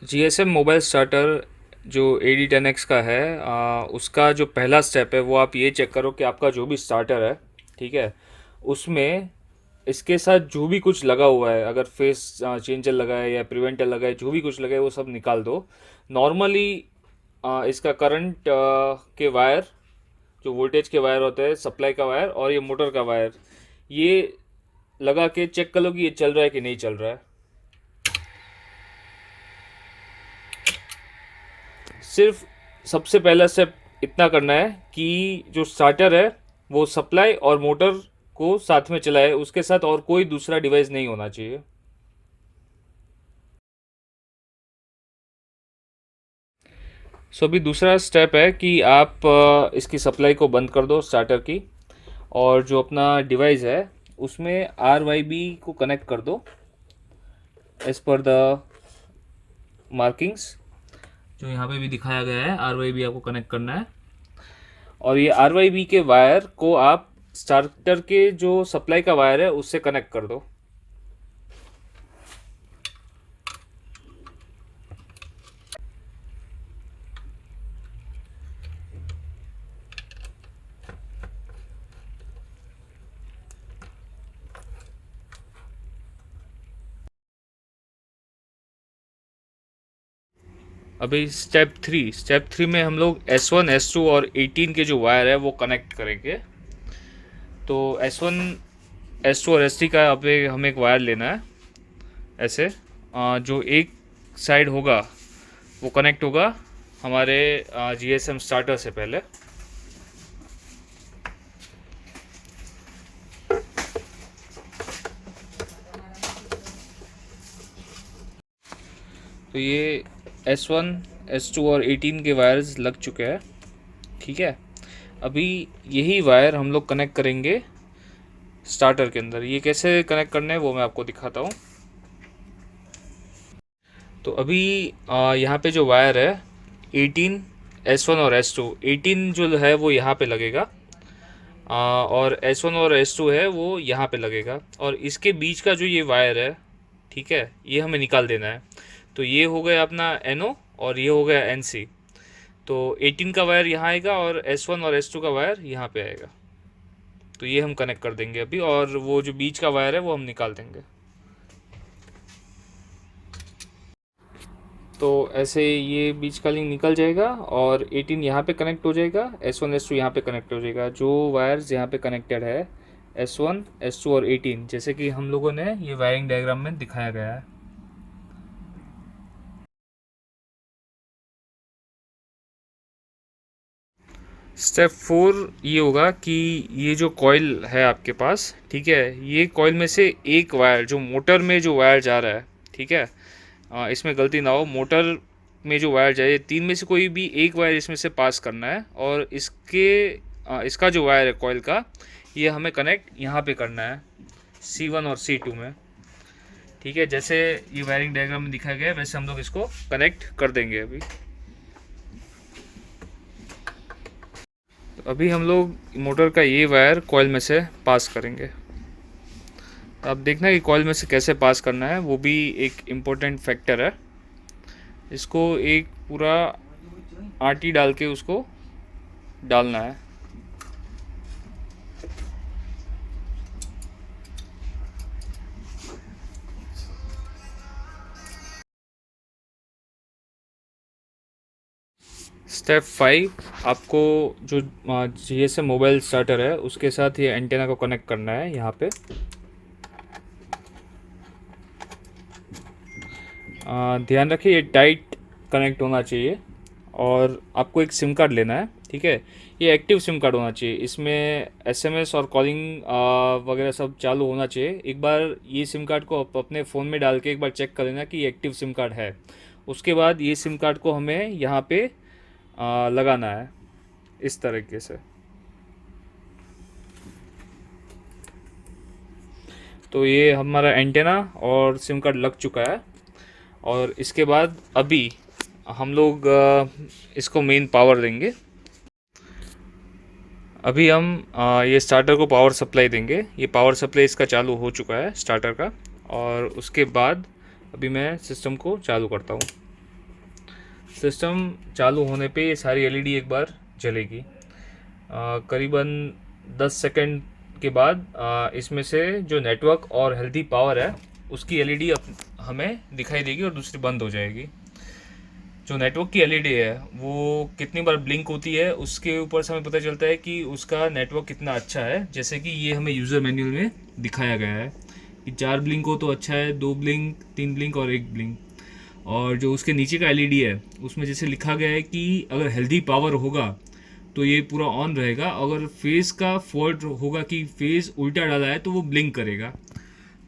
GSM mobile starter जो AD10X का है, उसका जो पहला स्टेप है वो आप ये चेक करो कि आपका जो भी स्टार्टर है, ठीक है, उसमें इसके साथ जो भी कुछ लगा हुआ है, अगर फेस चेंजर लगा है या प्रिवेंटर लगा है, जो भी कुछ लगा है वो सब निकाल दो। नॉर्मली इसका करंट के वायर, जो वोल्टेज के वायर होते हैं, सप्लाई का वायर और ये मोटर का वायर, ये लगा के चेक कर लो कि ये चल रहा है कि नहीं चल रहा है। सिर्फ सबसे पहला स्टेप इतना करना है कि जो स्टार्टर है वो सप्लाई और मोटर को साथ में चलाए, उसके साथ और कोई दूसरा डिवाइस नहीं होना चाहिए। सो अभी दूसरा स्टेप है कि आप इसकी सप्लाई को बंद कर दो स्टार्टर की, और जो अपना डिवाइस है उसमें RYB को कनेक्ट कर दो एज पर द मार्किंग्स, जो यहाँ पे भी दिखाया गया है। RYB आपको कनेक्ट करना है, और ये RYB के वायर को आप स्टार्टर के जो सप्लाई का वायर है उससे कनेक्ट कर दो। अभी स्टेप थ्री में हम लोग S1 S2 और 18 के जो वायर है वो कनेक्ट करेंगे। तो S1 S2 और S3 का अभी हमें एक वायर लेना है ऐसे, जो एक साइड होगा वो कनेक्ट होगा हमारे GSM स्टार्टर से पहले। तो ये S1 S2 और 18 के वायर्स लग चुके हैं, ठीक है। अभी यही वायर हम लोग कनेक्ट करेंगे स्टार्टर के अंदर। ये कैसे कनेक्ट करना है वो मैं आपको दिखाता हूँ। तो अभी यहाँ पे जो वायर है 18 S1 और S2, 18 जो है वो यहाँ पे लगेगा, और S1 और S2 है वो यहाँ पे लगेगा, और इसके बीच का जो ये वायर है, ठीक है, ये हमें निकाल देना है। तो ये हो गया अपना NO और ये हो गया NC। तो 18 का वायर यहाँ आएगा और S1 और S2 का वायर यहाँ पे आएगा। तो ये हम कनेक्ट कर देंगे अभी, और वो जो बीच का वायर है वो हम निकाल देंगे। तो ऐसे ये बीच का लिंक निकल जाएगा और 18 यहाँ पे कनेक्ट हो जाएगा, S1 S2 यहाँ पे कनेक्ट हो जाएगा। जो वायर्स यहाँ पे कनेक्टेड है S1 S2 और 18, जैसे कि हम लोगों ने ये वायरिंग डायग्राम में दिखाया गया है। स्टेप 4 ये होगा कि ये जो कॉइल है आपके पास, ठीक है, ये कॉइल में से एक वायर, जो मोटर में जो वायर जा रहा है, ठीक है, इसमें गलती ना हो, मोटर में जो वायर जाए, तीन में से कोई भी एक वायर इसमें से पास करना है, और इसका जो वायर है कॉइल का, ये हमें कनेक्ट यहाँ पे करना है C1 और C2 में, ठीक है। जैसे ये वायरिंग डायग्राम में दिखाया गया है वैसे हम लोग इसको कनेक्ट कर देंगे अभी। तो अभी हम लोग मोटर का ये वायर कॉइल में से पास करेंगे। अब देखना कि कॉइल में से कैसे पास करना है, वो भी एक इम्पोर्टेंट फैक्टर है। इसको एक पूरा आटी डाल के उसको डालना है। स्टेप 5, आपको जो GSM मोबाइल स्टार्टर है उसके साथ ये एंटेना को कनेक्ट करना है यहाँ पे। ध्यान रखिए ये टाइट कनेक्ट होना चाहिए, और आपको एक सिम कार्ड लेना है, ठीक है। ये एक्टिव सिम कार्ड होना चाहिए, इसमें SMS और कॉलिंग वगैरह सब चालू होना चाहिए। एक बार ये सिम कार्ड को अपने फ़ोन में डाल के एक बार चेक कर लेना कि ये एक्टिव सिम कार्ड है। उसके बाद ये सिम कार्ड को हमें यहाँ पे लगाना है इस तरीके से। तो ये हमारा एंटेना और सिम कार्ड लग चुका है, और इसके बाद अभी हम लोग इसको मेन पावर देंगे। अभी हम ये स्टार्टर को पावर सप्लाई देंगे। ये पावर सप्लाई इसका चालू हो चुका है स्टार्टर का, और उसके बाद अभी मैं सिस्टम को चालू करता हूँ। सिस्टम चालू होने पे ये सारी एलईडी एक बार जलेगी। करीबन 10 सेकंड के बाद इसमें से जो नेटवर्क और हेल्दी पावर है उसकी एलईडी हमें दिखाई देगी और दूसरी बंद हो जाएगी। जो नेटवर्क की एलईडी है वो कितनी बार ब्लिंक होती है उसके ऊपर से हमें पता चलता है कि उसका नेटवर्क कितना अच्छा है। जैसे कि ये हमें यूज़र मैनुअल में दिखाया गया है कि 4 ब्लिंक हो तो अच्छा है, 2 ब्लिंक, 3 ब्लिंक और 1 ब्लिंक। और जो उसके नीचे का एलईडी है उसमें जैसे लिखा गया है कि अगर हेल्दी पावर होगा तो ये पूरा ऑन रहेगा, अगर फेज़ का फॉल्ट होगा कि फेज़ उल्टा डाला है तो वो ब्लिंक करेगा।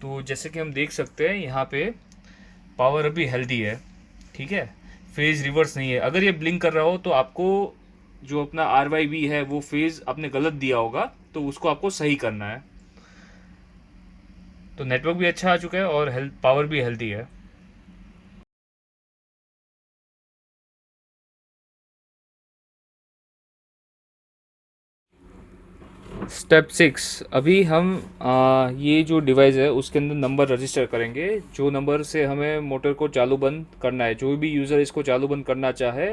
तो जैसे कि हम देख सकते हैं यहाँ पे पावर अभी हेल्दी है, ठीक है, फेज़ रिवर्स नहीं है। अगर ये ब्लिंक कर रहा हो तो आपको जो अपना RYB है वो फेज़ आपने गलत दिया होगा, तो उसको आपको सही करना है। तो नेटवर्क भी अच्छा आ चुका है और हेल्थ पावर भी हेल्दी है। स्टेप 6, अभी हम ये जो डिवाइस है उसके अंदर नंबर रजिस्टर करेंगे। जो नंबर से हमें मोटर को चालू बंद करना है, जो भी यूज़र इसको चालू बंद करना चाहे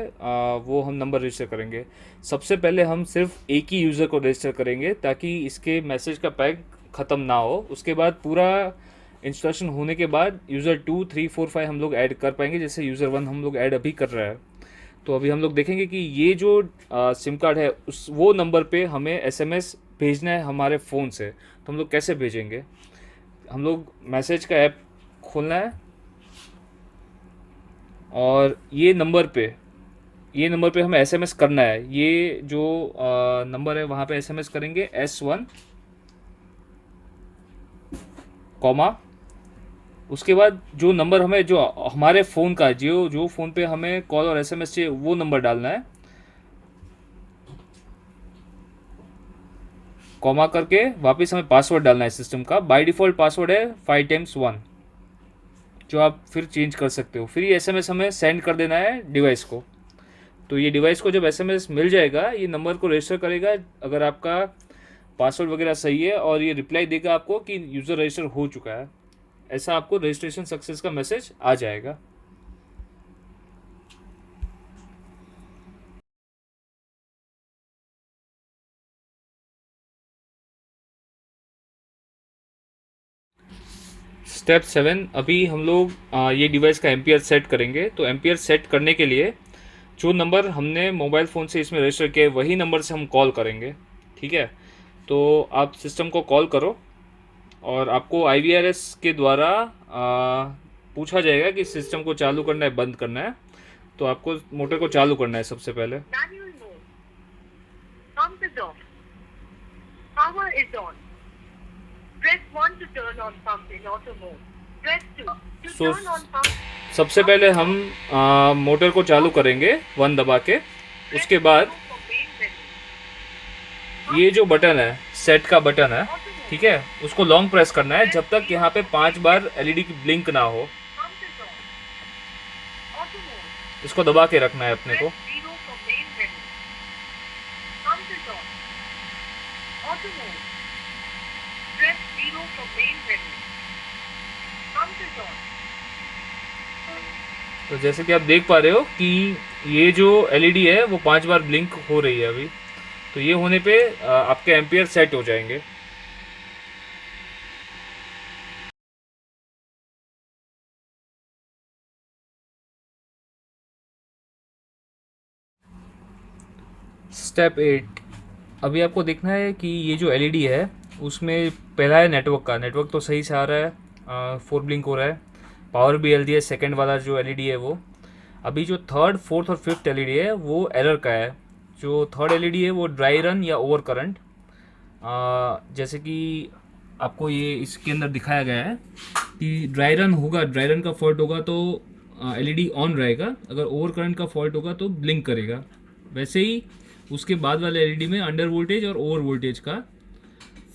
वो हम नंबर रजिस्टर करेंगे। सबसे पहले हम सिर्फ एक ही यूज़र को रजिस्टर करेंगे ताकि इसके मैसेज का पैक ख़त्म ना हो। उसके बाद पूरा इंस्टॉलेशन होने के बाद यूज़र 2, 3, 4, 5 हम लोग ऐड कर पाएंगे, जैसे यूज़र 1 हम लोग ऐड अभी कर रहे हैं। तो अभी हम लोग देखेंगे कि ये जो सिम कार्ड है उस वो नंबर पे हमें एसएमएस भेजना है हमारे फ़ोन से। तो हम लोग कैसे भेजेंगे? हम लोग मैसेज का ऐप खोलना है और ये नंबर पे हमें एसएमएस करना है। ये जो नंबर है वहाँ पे एसएमएस करेंगे S1, कॉमा, उसके बाद जो नंबर हमें जो हमारे फ़ोन का जो फ़ोन पे हमें कॉल और एसएमएस चाहिए वो नंबर डालना है, कॉमा करके वापस हमें पासवर्ड डालना है सिस्टम का। बाय डिफ़ॉल्ट पासवर्ड है 5 times 1, जो आप फिर चेंज कर सकते हो। फिर ये एसएमएस हमें सेंड कर देना है डिवाइस को। तो ये डिवाइस को जब एसएमएस मिल जाएगा ये नंबर को रजिस्टर करेगा अगर आपका पासवर्ड वगैरह सही है, और ये रिप्लाई देगा आपको कि यूज़र रजिस्टर हो चुका है। ऐसा आपको रजिस्ट्रेशन सक्सेस का मैसेज आ जाएगा। स्टेप 7, अभी हम लोग ये डिवाइस का एम्पियर सेट करेंगे। तो एम्पियर सेट करने के लिए जो नंबर हमने मोबाइल फ़ोन से इसमें रजिस्टर किया है वही नंबर से हम कॉल करेंगे, ठीक है। तो आप सिस्टम को कॉल करो और आपको IVRS के द्वारा पूछा जाएगा कि सिस्टम को चालू करना है बंद करना है। तो आपको मोटर को चालू करना है सबसे पहले। Manual mode. Pump is off. Power is on. Press 1 to turn on pump in auto mode. Press 2 to So, turn on pump. सबसे पहले हम मोटर को चालू करेंगे 1 दबा के। उसके बाद Press 2 for main menu. ये जो बटन है सेट का बटन है, ठीक है, उसको लॉन्ग प्रेस करना है जब तक यहाँ पे 5 बार एलईडी की ब्लिंक ना हो। Pump is on. Auto mode. इसको दबा के रखना है अपने को। Press 0 for main menu. Pump is on. Auto mode. Press 0 for main menu. Pump is on. तो जैसे कि आप देख पा रहे हो कि ये जो एलईडी है वो 5 बार ब्लिंक हो रही है अभी। तो ये होने पे आपके एम्पियर सेट हो जाएंगे। स्टेप 8, अभी आपको देखना है कि ये जो एलईडी है उसमें पहला है नेटवर्क तो सही से आ रहा है, 4 ब्लिंक हो रहा है, पावर भी एलईडी है। सेकंड वाला जो एलईडी है वो, अभी जो थर्ड, फोर्थ और फिफ्थ एलईडी है वो एरर का है। जो थर्ड एलईडी है वो ड्राई रन या ओवर करंट, जैसे कि आपको ये इसके अंदर दिखाया गया है कि ड्राई रन का फॉल्ट होगा तो एलईडी ऑन रहेगा, अगर ओवर करंट का फॉल्ट होगा तो ब्लिंक करेगा। वैसे ही उसके बाद वाले एलईडी में अंडर वोल्टेज और ओवर वोल्टेज का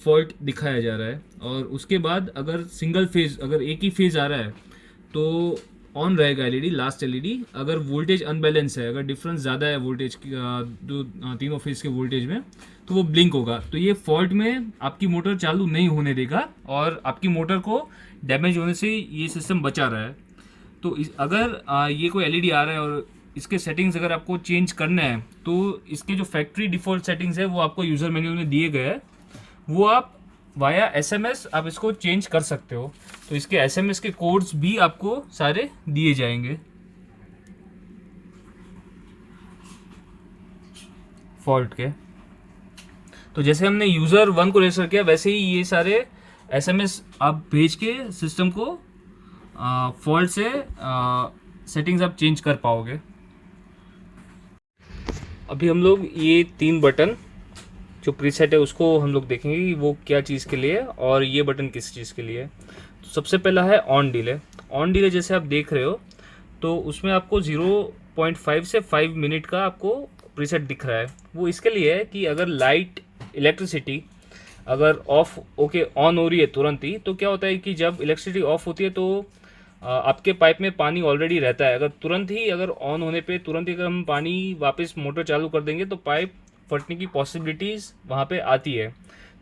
फॉल्ट दिखाया जा रहा है। और उसके बाद अगर सिंगल फेज, अगर एक ही फेज आ रहा है तो ऑन रहेगा एलईडी, लास्ट एलईडी। अगर वोल्टेज अनबैलेंस है, अगर डिफरेंस ज़्यादा है वोल्टेज की तीनों फेज के वोल्टेज में, तो वो ब्लिंक होगा। तो ये फॉल्ट में आपकी मोटर चालू नहीं होने देगा और आपकी मोटर को डैमेज होने से ये सिस्टम बचा रहा है। तो अगर ये कोई एलईडी आ रहा है और इसके सेटिंग्स अगर आपको चेंज करना है तो इसके जो फैक्ट्री डिफ़ॉल्ट सेटिंग्स है वो आपको यूज़र मैनुअल में दिए गए हैं, वो आप वाया एसएमएस आप इसको चेंज कर सकते हो। तो इसके एसएमएस के कोड्स भी आपको सारे दिए जाएंगे फॉल्ट के। तो जैसे हमने यूज़र 1 को रजिस्टर किया वैसे ही ये सारे एसएमएस आप भेज के सिस्टम को फॉल्ट से सेटिंग्स आप चेंज कर पाओगे। अभी हम लोग ये 3 बटन जो प्रीसेट है उसको हम लोग देखेंगे कि वो क्या चीज़ के लिए है और ये बटन किस चीज़ के लिए है। तो सबसे पहला है ऑन डिले। ऑन डिले जैसे आप देख रहे हो तो उसमें आपको 0.5 से 5 मिनट का आपको प्रीसेट दिख रहा है। वो इसके लिए है कि अगर लाइट इलेक्ट्रिसिटी अगर ऑफ ऑन हो रही है तुरंत ही, तो क्या होता है कि जब इलेक्ट्रिसिटी ऑफ होती है तो आपके पाइप में पानी ऑलरेडी रहता है। अगर तुरंत ही अगर ऑन होने पे तुरंत ही अगर हम पानी वापस मोटर चालू कर देंगे तो पाइप फटने की पॉसिबिलिटीज़ वहाँ पे आती है।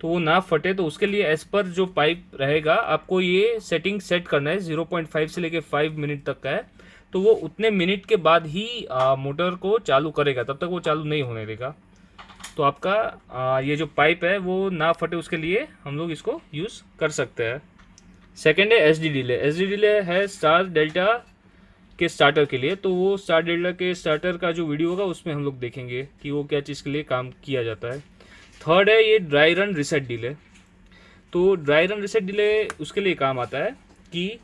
तो वो ना फटे तो उसके लिए एज पर जो पाइप रहेगा आपको ये सेटिंग सेट करना है। 0.5 से लेके 5 मिनट तक का है, तो वो उतने मिनट के बाद ही मोटर को चालू करेगा, तब तक वो चालू नहीं होने देगा। तो आपका ये जो पाइप है वो ना फटे उसके लिए हम लोग इसको यूज़ कर सकते हैं। सेकेंड है S D delay. S D delay है स्टार डेल्टा के स्टार्टर के लिए। तो वो स्टार डेल्टा के स्टार्टर का जो वीडियो होगा उसमें हम लोग देखेंगे कि वो क्या चीज़ के लिए काम किया जाता है। थर्ड है ये ड्राई रन रिसेट डिले। तो ड्राई रन रिसेट डिले उसके लिए काम आता है कि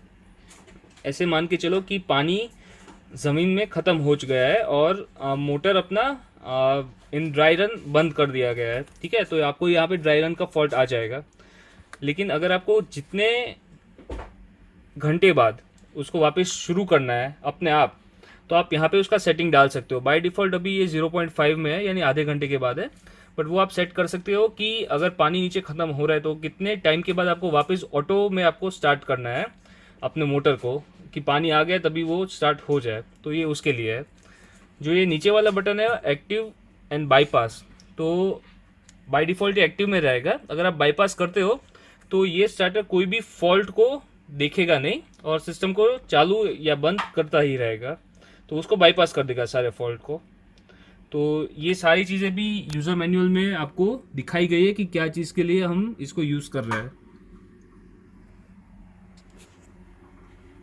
ऐसे मान के चलो कि पानी ज़मीन में ख़त्म हो गया है और मोटर अपना इन ड्राई रन बंद कर दिया गया है, ठीक है। तो आपको यहाँ पे ड्राई रन का फॉल्ट आ जाएगा। लेकिन अगर आपको जितने घंटे बाद उसको वापस शुरू करना है अपने आप, तो आप यहाँ पे उसका सेटिंग डाल सकते हो। बाय डिफ़ॉल्ट अभी ये 0.5 में है, यानी आधे घंटे के बाद है, बट वो आप सेट कर सकते हो कि अगर पानी नीचे ख़त्म हो रहा है तो कितने टाइम के बाद आपको वापस ऑटो में आपको स्टार्ट करना है अपने मोटर को, कि पानी आ गया तभी वो स्टार्ट हो जाए। तो ये उसके लिए है। जो ये नीचे वाला बटन है एक्टिव एंड बाईपास, तो बाय डिफ़ॉल्ट ये एक्टिव में रहेगा। अगर आप बाईपास करते हो तो ये स्टार्टर कोई भी फॉल्ट को देखेगा नहीं और सिस्टम को चालू या बंद करता ही रहेगा, तो उसको बाईपास कर देगा सारे फॉल्ट को। तो ये सारी चीज़ें भी यूज़र मैनुअल में आपको दिखाई गई है कि क्या चीज़ के लिए हम इसको यूज़ कर रहे हैं।